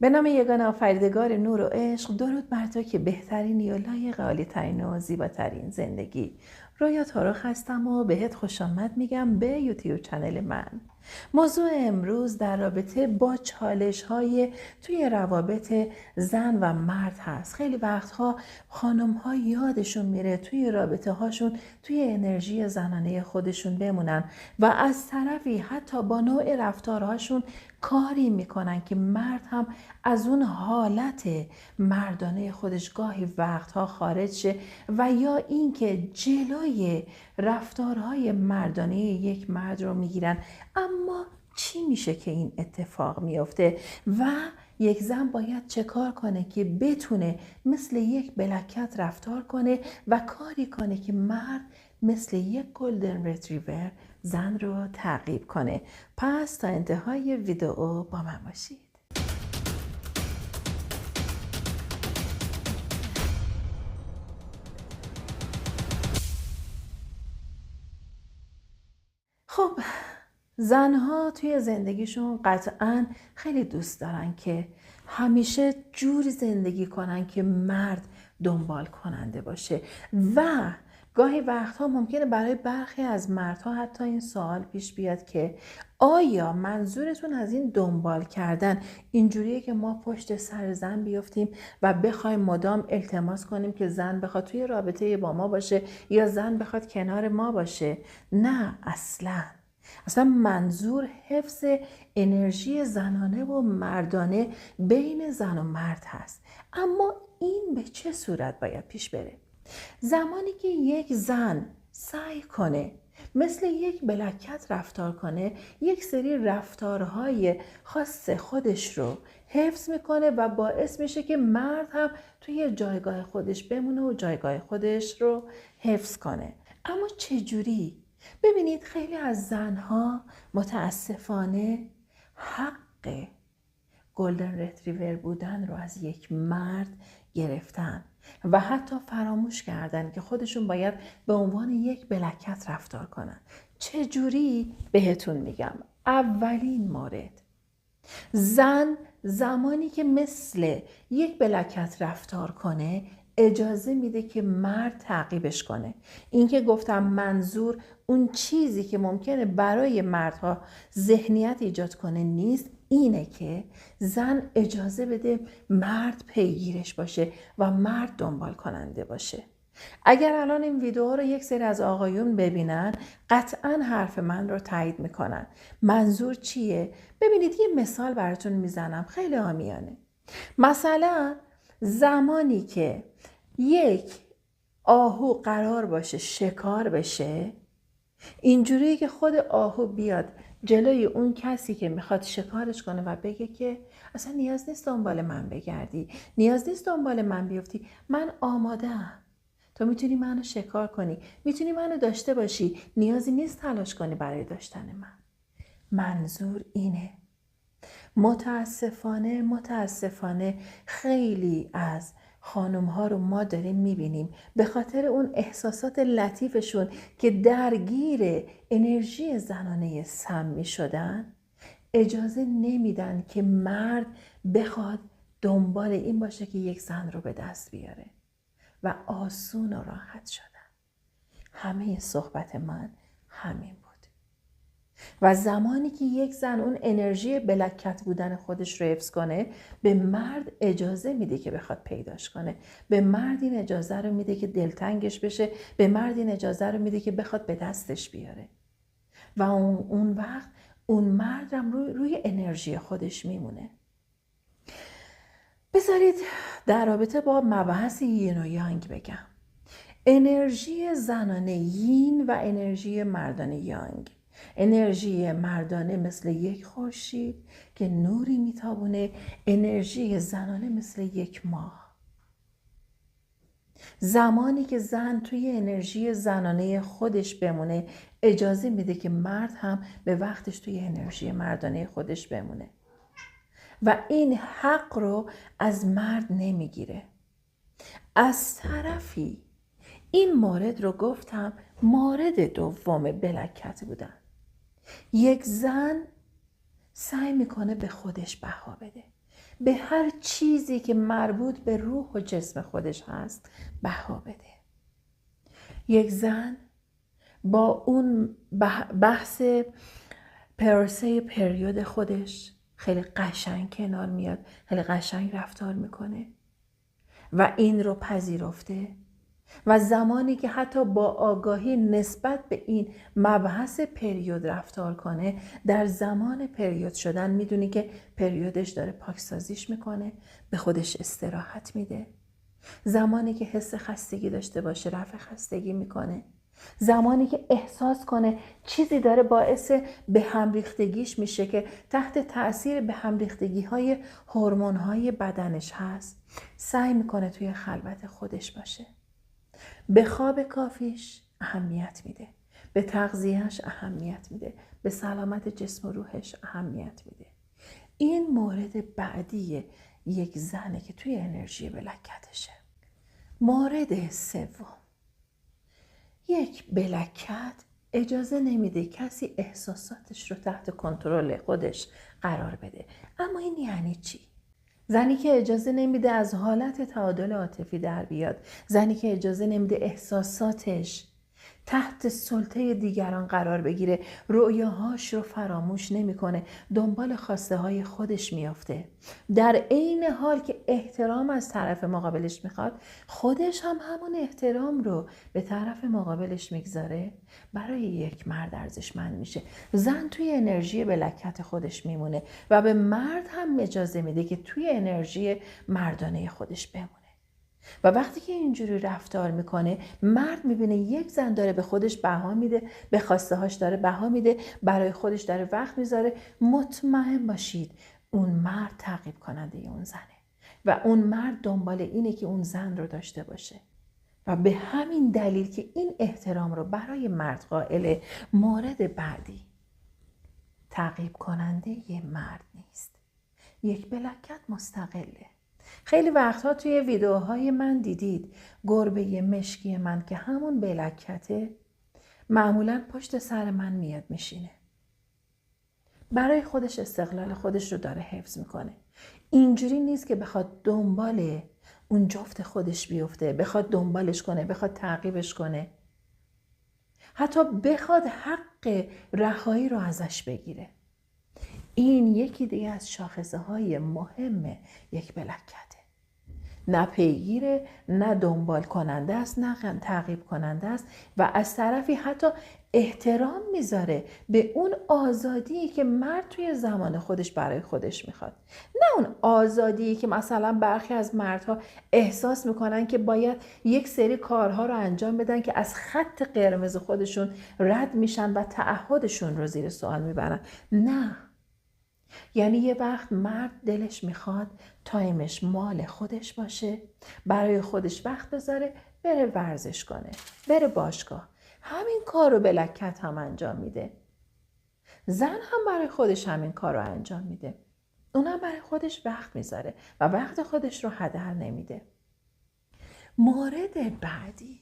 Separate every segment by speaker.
Speaker 1: به نام یگان آفریدگار نور و عشق، درود بر تو که بهترینی و لایق عالی‌ترین و زیباترین زندگی. رویا تارخ هستم و بهت خوش آمد میگم به یوتیوب چنل من. موضوع امروز در رابطه با چالش‌های توی روابط زن و مرد هست. خیلی وقتها خانم‌ها یادشون میره توی رابطه هاشون توی انرژی زنانه خودشون بمونن و از طرفی حتی با نوع رفتارهاشون کاری میکنن که مرد هم از اون حالت مردانه خودش گاهی وقتها خارج شه و یا اینکه جلوی رفتارهای مردانه یک مرد رو میگیرن. اما چی میشه که این اتفاق میفته و یک زن باید چه کار کنه که بتونه مثل یک بلکت رفتار کنه و کاری کنه که مرد مثل یک گلدن ریتریور زن رو تعقیب کنه؟ پس تا انتهای ویدئو با من باشید. خب، زنها توی زندگیشون قطعاً خیلی دوست دارن که همیشه جوری زندگی کنن که مرد دنبال کننده باشه و گاهی وقتها ممکنه برای برخی از مردها حتی این سوال پیش بیاد که آیا منظورتون از این دنبال کردن اینجوریه که ما پشت سر زن بیفتیم و بخوایم مدام التماس کنیم که زن بخواد توی رابطه با ما باشه یا زن بخواد کنار ما باشه؟ نه، اصلا منظور حفظ انرژی زنانه و مردانه بین زن و مرد هست. اما این به چه صورت باید پیش بره؟ زمانی که یک زن سعی کنه مثل یک بلکت رفتار کنه، یک سری رفتارهای خاص خودش رو حفظ میکنه و باعث میشه که مرد هم توی جایگاه خودش بمونه و جایگاه خودش رو حفظ کنه. اما چجوری؟ ببینید، خیلی از زنها متاسفانه حق گلدن ریتریور بودن رو از یک مرد گرفتن و حتی فراموش کردن که خودشون باید به عنوان یک بلکت رفتار کنن. چجوری؟ بهتون میگم. اولین مورد، زن زمانی که مثل یک بلکت رفتار کنه اجازه میده که مرد تعقیبش کنه. این که گفتم منظور اون چیزی که ممکنه برای مردها ذهنیت ایجاد کنه نیست، اینه که زن اجازه بده مرد پیگیرش باشه و مرد دنبال کننده باشه. اگر الان این ویدیو رو یک سری از آقایون ببینن قطعا حرف من رو تایید میکنن. منظور چیه؟ ببینید، یه مثال براتون میزنم خیلی عامیانه. مثلا زمانی که یک آهو قرار باشه شکار بشه، اینجوریه که خود آهو بیاد جلوی اون کسی که میخواد شکارش کنه و بگه که اصلا نیاز نیست دنبال من بگردی، نیاز نیست دنبال من بیفتی، من آماده‌ام، تو میتونی منو شکار کنی، میتونی منو داشته باشی، نیازی نیست تلاش کنی برای داشتن من. منظور اینه. متاسفانه خیلی از خانم ها رو ما داریم میبینیم به خاطر اون احساسات لطیفشون که درگیر انرژی زنانه سمی شدن، اجازه نمیدن که مرد بخواد دنبال این باشه که یک زن رو به دست بیاره و آسون و راحت شدن. همه صحبت من همین بود. و زمانی که یک زن اون انرژی بلکت بودن خودش رو حفظ کنه، به مرد اجازه میده که بخواد پیداش کنه، به مرد این اجازه رو میده که دلتنگش بشه، به مرد این اجازه رو میده که بخواد به دستش بیاره و اون وقت اون مرد هم روی انرژی خودش میمونه. بذارید در رابطه با مباحث یین و یانگ بگم. انرژی زنانه یین و انرژی مردانه یانگ. انرژی مردانه مثل یک خورشید که نوری میتابونه، انرژی زنانه مثل یک ماه. زمانی که زن توی انرژی زنانه خودش بمونه اجازه میده که مرد هم به وقتش توی انرژی مردانه خودش بمونه و این حق رو از مرد نمیگیره. از طرفی این مورد رو گفتم مورد دوم بلکت بودن. یک زن سعی میکنه به خودش بها بده، به هر چیزی که مربوط به روح و جسم خودش هست بها بده. یک زن با اون بحث پروسه پریود خودش خیلی قشنگ کنار میاد، خیلی قشنگ رفتار میکنه و این رو پذیرفته و زمانی که حتی با آگاهی نسبت به این مبحث پریود رفتار کنه، در زمان پریود شدن میدونی که پریودش داره پاکسازیش میکنه، به خودش استراحت میده. زمانی که حس خستگی داشته باشه رفع خستگی میکنه. زمانی که احساس کنه چیزی داره باعث به هم ریختگیش میشه که تحت تأثیر به هم ریختگی های هورمون های بدنش هست، سعی میکنه توی خلوت خودش باشه. به خواب کافیش اهمیت میده، به تغذیهش اهمیت میده، به سلامت جسم و روحش اهمیت میده. این مورد بعدی یک زنه که توی انرژی بلکتشه. مورد سوم، یک بلکت اجازه نمیده کسی احساساتش رو تحت کنترل خودش قرار بده. اما این یعنی چی؟ زنی که اجازه نمیده از حالت تعادل عاطفی در بیاد، زنی که اجازه نمیده احساساتش تحت سلطه دیگران قرار بگیره، رؤیاهاش رو فراموش نمیکنه، دنبال خواسته های خودش میافته، در عین حال که احترام از طرف مقابلش میخواد، خودش هم همون احترام رو به طرف مقابلش میگذاره، برای یک مرد ارزشمند میشه. زن توی انرژی بلکت خودش میمونه و به مرد هم اجازه میده که توی انرژی مردانه خودش بمونه. و وقتی که اینجوری رفتار میکنه، مرد میبینه یک زن داره به خودش بها میده، به خواسته هاش داره بها میده، برای خودش داره وقت میذاره، مطمئن باشید اون مرد تعقیب کننده اون زنه و اون مرد دنبال اینه که اون زن رو داشته باشه. و به همین دلیل که این احترام رو برای مرد قائله، مورد بعدی تعقیب کننده یه مرد نیست، یک بلکت مستقله. خیلی وقتها توی ویدیوهای من دیدید گربه مشکی من که همون بلکته معمولاً پشت سر من میاد میشینه، برای خودش استقلال خودش رو داره حفظ میکنه. اینجوری نیست که بخواد دنبال اون جفت خودش بیفته، بخواد دنبالش کنه، بخواد تعقیبش کنه، حتی بخواد حق رهایی رو ازش بگیره. این یکی دیگه از شاخصه های مهم یک بلکته. نه پیگیره، نه دنبال کننده است، نه تعقیب کننده است و از طرفی حتی احترام میذاره به اون آزادی که مرد توی زمان خودش برای خودش میخواد. نه اون آزادی که مثلا برخی از مردها احساس میکنن که باید یک سری کارها رو انجام بدن که از خط قرمز خودشون رد میشن و تعهدشون رو زیر سوال میبرن. نه، یعنی یه وقت مرد دلش میخواد تایمش مال خودش باشه، برای خودش وقت بذاره، بره ورزش کنه، بره باشگاه، همین کار رو بلکت هم انجام میده. زن هم برای خودش همین کار رو انجام میده، اونم برای خودش وقت میذاره و وقت خودش رو هدر نمیده. مورد بعدی،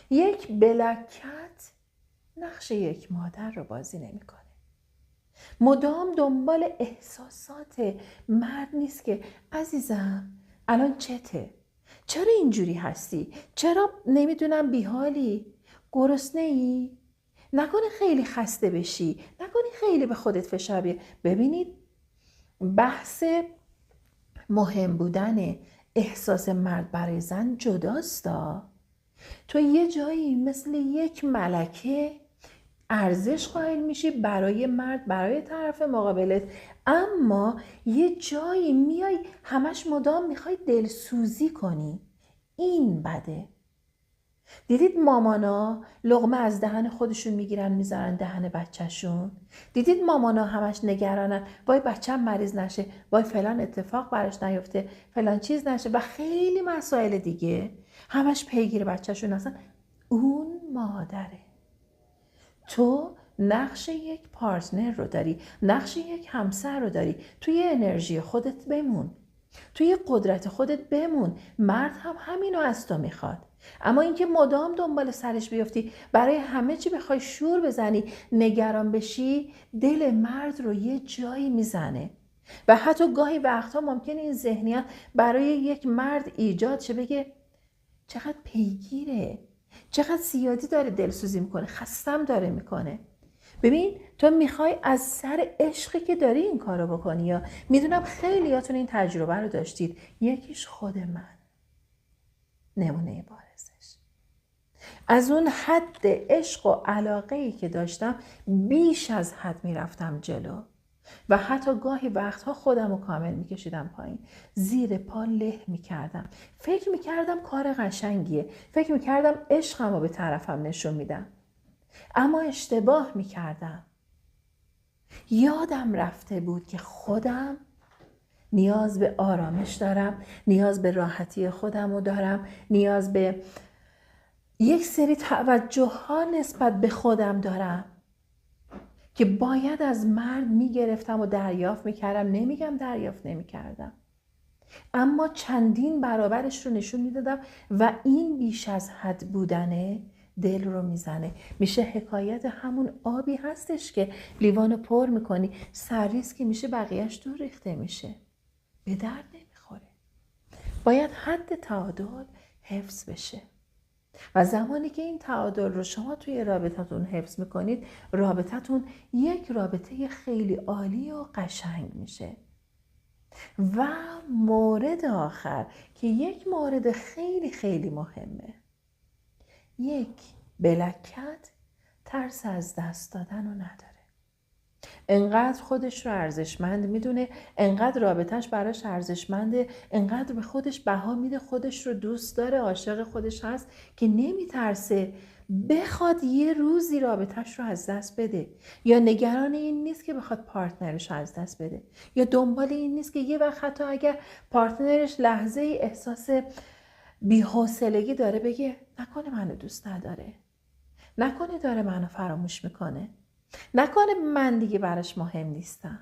Speaker 1: یک بلکت نقش یک مادر رو بازی نمیکنه. مدام دنبال احساسات مرد نیست که عزیزم الان چته؟ چرا اینجوری هستی؟ چرا نمیدونم بیحالی؟ گرسنه‌ای؟ نکنه خیلی خسته بشی؟ نکنه خیلی به خودت فشار بیاری؟ ببینید بحث مهم بودن احساس مرد برای زن جداستا. تو یه جایی مثل یک ملکه ارزش قائل میشی برای مرد، برای طرف مقابلت، اما یه جایی میای همش مدام میخوای دلسوزی کنی. این بده. دیدید مامانا لقمه از دهن خودشون میگیرن میذارن دهن بچهشون؟ دیدید مامانا همش نگرانن وای بچه‌م مریض نشه، وای فلان اتفاق براش نیفته، فلان چیز نشه و خیلی مسائل دیگه، همش پیگیر بچهشون هستن. اون مادره. تو نقش یک پارتنر رو داری، نقش یک همسر رو داری. توی انرژی خودت بمون، توی قدرت خودت بمون. مرد هم همینو از تو میخواد. اما اینکه مدام دنبال سرش بیفتی، برای همه چی بخوای شور بزنی، نگران بشی، دل مرد رو یه جایی میزنه. و حتی گاهی وقتها ممکنه این ذهنیت برای یک مرد ایجاد شه، بگه چقدر پیگیره، چقدر زیادی داره دلسوزی میکنه، خستم داره میکنه. ببین تو میخوای از سر عشقی که داری این کارو بکنی، یا میدونم خیلیاتون این تجربه رو داشتید، یکیش خود من نمونه بارزش. از اون حد عشق و علاقه‌ای که داشتم بیش از حد میرفتم جلو و حتی گاهی وقتها خودم رو کامل میکشیدم پایین، زیر پا له میکردم، فکر میکردم کار قشنگیه، فکر میکردم عشقم رو به طرفم نشون میدم، اما اشتباه میکردم. یادم رفته بود که خودم نیاز به آرامش دارم، نیاز به راحتی خودم رو دارم، نیاز به یک سری توجه ها نسبت به خودم دارم که باید از مرد میگرفتم و دریافت میکردم. نمیگم دریافت نمیکردم، اما چندین برابرش رو نشون میدادم و این بیش از حد بودنه دل رو میزنه. میشه حکایت همون آبی هستش که لیوانو پر میکنی، سرریز که میشه بقیهش دور ریخته میشه، به درد نمیخوره. باید حد تعادل حفظ بشه و زمانی که این تعادل رو شما توی رابطتون حفظ میکنید، رابطتون یک رابطه خیلی عالی و قشنگ میشه. و مورد آخر که یک مورد خیلی خیلی مهمه، یک بلکت ترس از دست دادن رو نداره. انقدر خودش رو ارزشمند میدونه، انقدر رابطش براش ارزشمنده، انقدر به خودش بها میده، خودش رو دوست داره، عاشق خودش هست که نمیترسه بخواد یه روزی رابطش رو از دست بده، یا نگران این نیست که بخواد پارتنرش رو از دست بده، یا دنبال این نیست که یه وقت حتی اگر پارتنرش لحظه ای احساس بی‌حوصلگی داره بگه نکنه منو دوست نداره، نکنه داره منو فراموش میکنه، نکنه من دیگه براش مهم نیستم.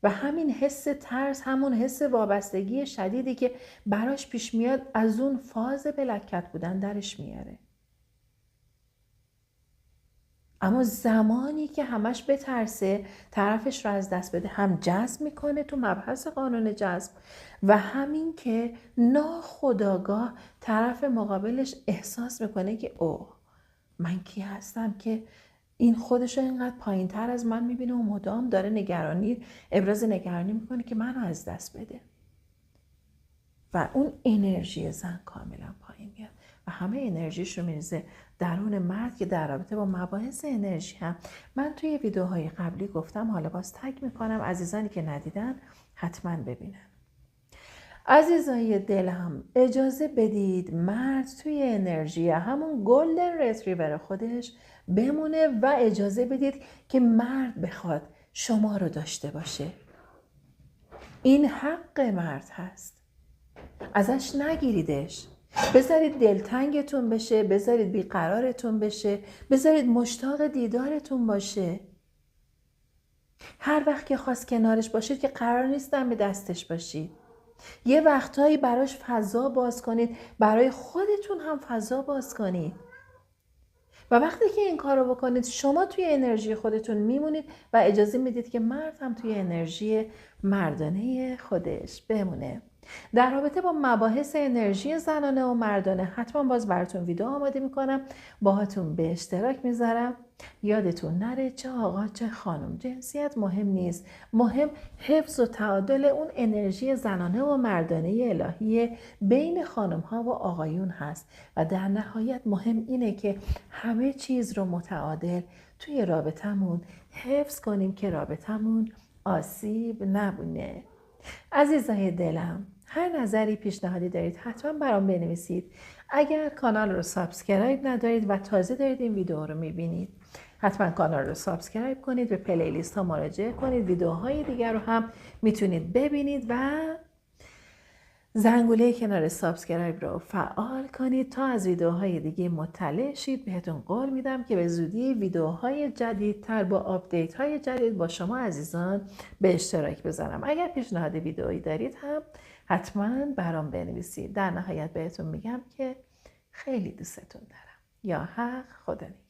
Speaker 1: و همین حس ترس، همون حس وابستگی شدیدی که براش پیش میاد، از اون فاز بلکت بودن درش میاره. اما زمانی که همش بترسه طرفش رو از دست بده، هم جذب میکنه تو مبحث قانون جذب، و همین که ناخودآگاه طرف مقابلش احساس میکنه که اوه من کی هستم که این خودشو اینقدر پایین تر از من میبینه و مدام داره ابراز نگرانی میکنه که منو از دست بده و اون انرژی زن کاملا پایین میاد و همه انرژیش رو میریزه درون مرد که در رابطه با مباحث انرژی هم من توی ویدیوهای قبلی گفتم، حالا باز تگ میکنم، عزیزانی که ندیدن حتما ببینن. عزیزای دلم اجازه بدید مرد توی انرژی همون گلدن ریتریور خودش بمونه و اجازه بدید که مرد بخواد شما رو داشته باشه. این حق مرد هست، ازش نگیریدش. بذارید دلتنگتون بشه، بذارید بیقرارتون بشه، بذارید مشتاق دیدارتون باشه. هر وقت که خواست کنارش باشید که قرار نیستن به دستش باشید. یه وقتایی براش فضا باز کنید، برای خودتون هم فضا باز کنید. و وقتی که این کار رو بکنید شما توی انرژی خودتون میمونید و اجازه میدید که مرد هم توی انرژی مردانه خودش بمونه. در رابطه با مباحث انرژی زنانه و مردانه حتما باز براتون ویدیو آماده میکنم، باهاتون به اشتراک میذارم. یادتون نره چه آقا چه خانم، جنسیت مهم نیست، مهم حفظ و تعادل اون انرژی زنانه و مردانه الهی بین خانم ها و آقایون هست و در نهایت مهم اینه که همه چیز رو متعادل توی رابطمون حفظ کنیم که رابطمون آسیب نبونه. عزیزای دلم، هر نظری پیشنهادی دارید حتما برام بنویسید. اگر کانال رو سابسکرایب ندارید و تازه دارید این ویدیو رو میبینید، حتما کانال رو سابسکرایب کنید، به پلیلیست ها مراجعه کنید، ویدیوهای دیگر رو هم میتونید ببینید و زنگوله کنار سابسکرایب رو فعال کنید تا از ویدیوهای دیگه مطلع شید. بهتون قول میدم که به زودی ویدیوهای جدیدتر با آپدیت های جدید با شما عزیزان به اشتراک بذارم. اگر پیشنهاد ویدیویی دارید هم حتما برام بنویسید. در نهایت بهتون میگم که خیلی دوستتون دارم. یا حق خدا نگهدار.